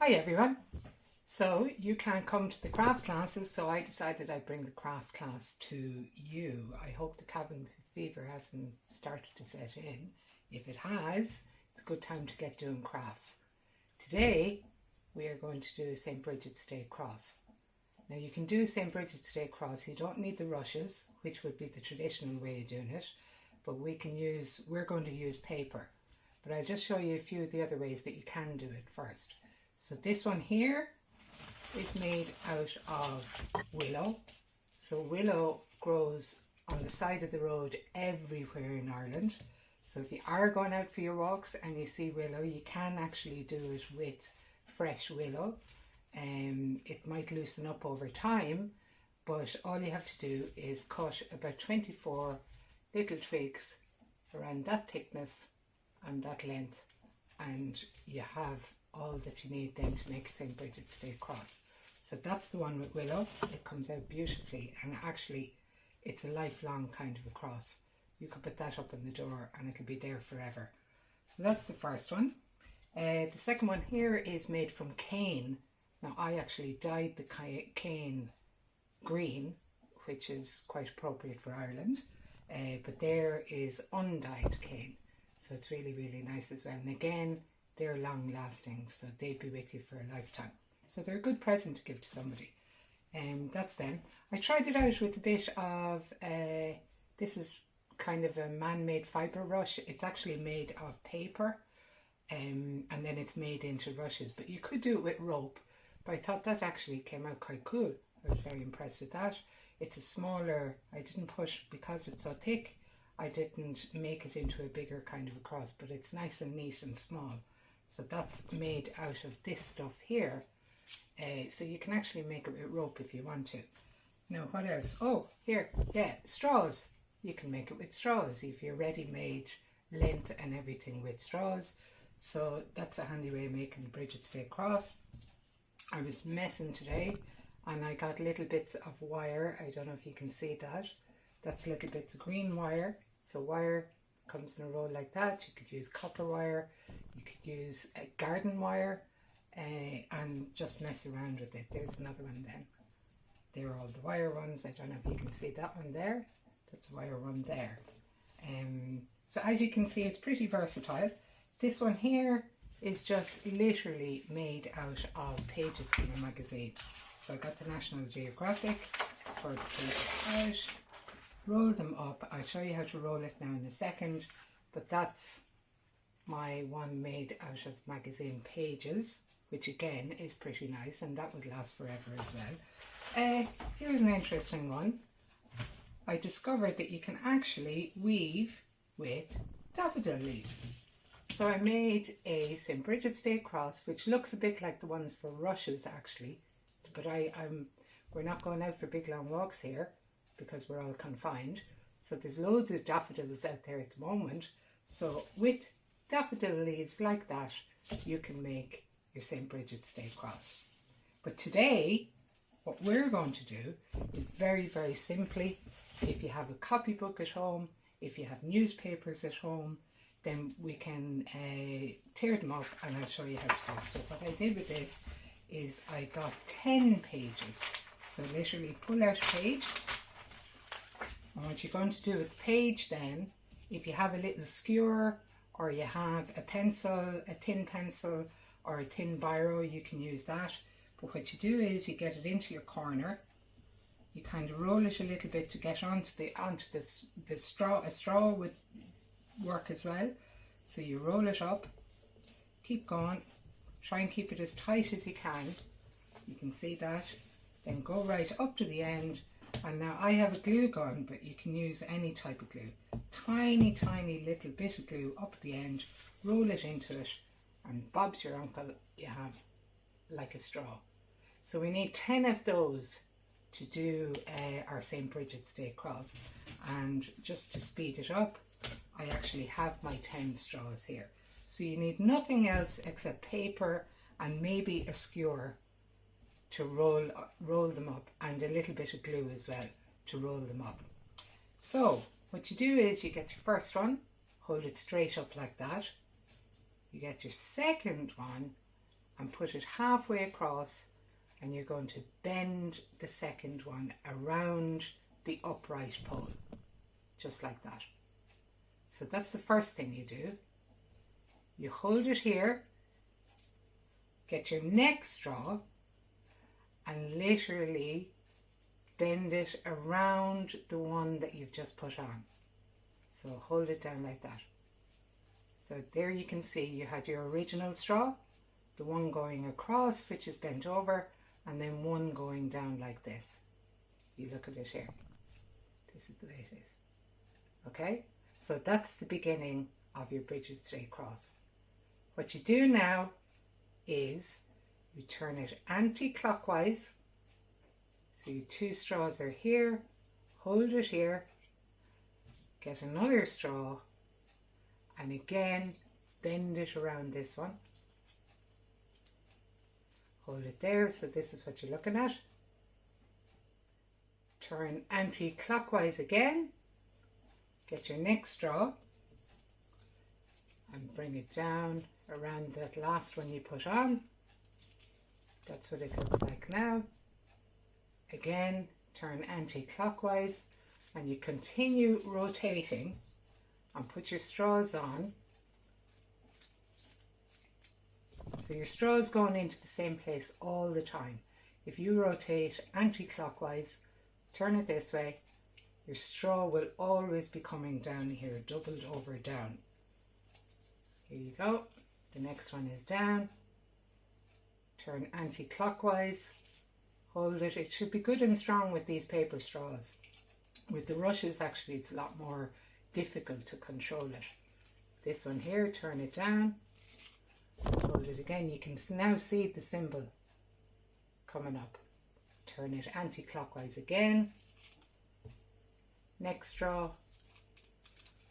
Hi everyone. So you can't come to the craft classes, so I decided I'd bring the craft class to you. I hope the cabin fever hasn't started to set in. If it has, it's a good time to get doing crafts. Today we are going to do St. Brigid's Day cross. Now you can do St. Brigid's Day cross, you don't need the rushes, which would be the traditional way of doing it, but we're going to use paper. But I'll just show you a few of the other ways that you can do it first. So this one here is made out of willow. So willow grows on the side of the road everywhere in Ireland. So if you are going out for your walks and you see willow, you can actually do it with fresh willow. It might loosen up over time, but all you have to do is cut about 24 little twigs around that thickness and that length, and you have all that you need then to make a St. Brigid's Day cross. So that's the one with willow. It comes out beautifully, and actually it's a lifelong kind of a cross. You could put that up on the door and it'll be there forever. So that's the first one. The second one here is made from cane. Now I actually dyed the cane green, which is quite appropriate for Ireland, but there is undyed cane, so it's really nice as well. And again, they're long lasting, so they'd be with you for a lifetime. So they're a good present to give to somebody. That's them. I tried it out with a bit of, this is kind of a man-made fibre rush. It's actually made of paper, and then it's made into rushes, but you could do it with rope. But I thought that actually came out quite cool. I was very impressed with that. It's a smaller, I didn't push because it's so thick. I didn't make it into a bigger kind of a cross, but it's nice and neat and small. So that's made out of this stuff here. So you can actually make it with rope if you want to. Now what else? Oh, here, yeah, straws. You can make it with straws if you're ready-made length and everything with straws. So that's a handy way of making the Brigid's Day cross. I was messing today and I got little bits of wire. I don't know if you can see that. That's little bits of green wire. So wire comes in a roll like that. You could use copper wire, you could use a garden wire, and just mess around with it. There's another one then. They're all the wire ones. I don't know if you can see that one there. That's a wire one there. So as you can see, it's pretty versatile. This one here is just literally made out of pages from a magazine. So I got the National Geographic for the pages out. Roll them up. I'll show you how to roll it now in a second, but that's my one made out of magazine pages, which again is pretty nice, and that would last forever as well. Here's an interesting one. I discovered that you can actually weave with daffodil leaves. So I made a St. Brigid's Day cross, which looks a bit like the ones for rushes actually, but we're not going out for big long walks here because we're all confined. So there's loads of daffodils out there at the moment. So with daffodil leaves like that, you can make your St. Brigid's Day cross. But today, what we're going to do is very simply, if you have a copybook at home, if you have newspapers at home, then we can tear them up and I'll show you how to do it. So what I did with this is I got 10 pages. So literally pull out a page. And what you're going to do with the page then, if you have a little skewer or you have a pencil, a thin pencil or a thin biro, you can use that. But what you do is you get it into your corner. You kind of roll it a little bit to get onto the straw. A straw would work as well. So you roll it up, keep going, try and keep it as tight as you can. You can see that. Then go right up to the end. And now I have a glue gun, but you can use any type of glue. Tiny little bit of glue up at the end, roll it into it, and Bob's your uncle, you have like a straw. So we need 10 of those to do our St. Brigid's Day cross. And just to speed it up, I actually have my 10 straws here. So you need nothing else except paper and maybe a skewer to roll them up, and a little bit of glue as well to roll them up. So what you do is you get your first one, hold it straight up like that. You get your second one and put it halfway across, and you're going to bend the second one around the upright pole, just like that. So that's the first thing you do. You hold it here, get your next straw and literally bend it around the one that you've just put on. So hold it down like that. So there you can see you had your original straw, the one going across which is bent over, and then one going down like this. You look at it here. This is the way it is. Okay, so that's the beginning of your Bridges Today cross. What you do now is you turn it anti-clockwise. So your two straws are here, hold it here, get another straw, and again bend it around this one. Hold it there, so this is what you're looking at. Turn anti-clockwise again, get your next straw and bring it down around that last one you put on. That's what it looks like now. Again, turn anti-clockwise and you continue rotating and put your straws on. So your straw is going into the same place all the time. If you rotate anti-clockwise, turn it this way, your straw will always be coming down here, doubled over down. Here you go. The next one is down. Turn anti-clockwise. Hold it. It should be good and strong with these paper straws. With the rushes, actually, it's a lot more difficult to control it. This one here, turn it down. Hold it again. You can now see the symbol coming up. Turn it anti-clockwise again. Next straw.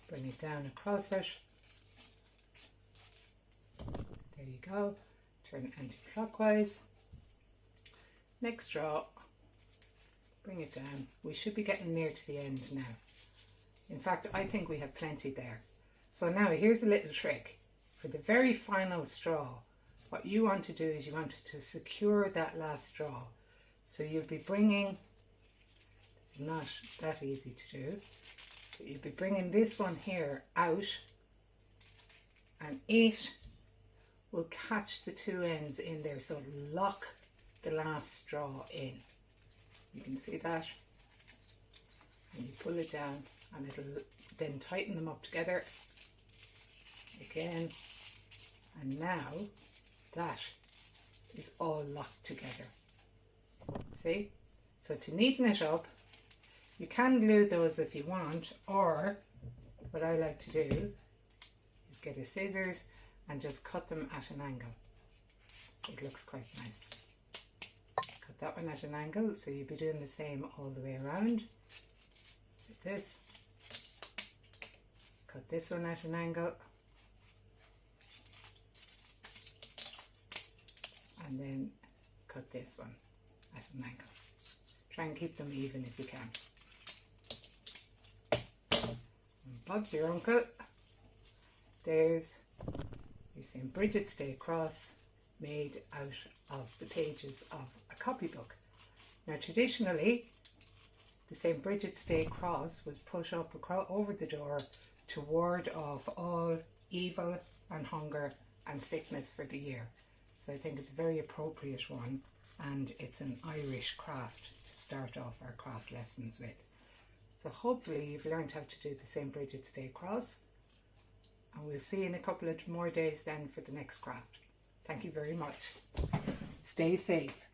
Bring it down across it. There you go. Turn anti-clockwise. Next straw. Bring it down. We should be getting near to the end now. In fact, I think we have plenty there. So now here's a little trick. For the very final straw, what you want to do is you want to secure that last straw. So you'll be bringing, it's not that easy to do, but you'll be bringing this one here out, and it will catch the two ends in there, so lock the last straw in. You can see that, and you pull it down and it'll then tighten them up together again, and now that is all locked together. See? So to neaten it up, you can glue those if you want, or what I like to do is get a scissors and just cut them at an angle. It looks quite nice. Cut that one at an angle, so you'll be doing the same all the way around, like this. Cut this one at an angle, and then cut this one at an angle. Try and keep them even if you can. And Bob's your uncle. There's your St. Brigids Day cross made out of the pages of a copybook. Now traditionally, the St. Brigids Day cross was put up over the door to ward off all evil and hunger and sickness for the year. So I think it's a very appropriate one, and it's an Irish craft to start off our craft lessons with. So hopefully you've learned how to do the St. Brigids Day cross, and we'll see you in a couple of more days then for the next craft. Thank you very much. Stay safe.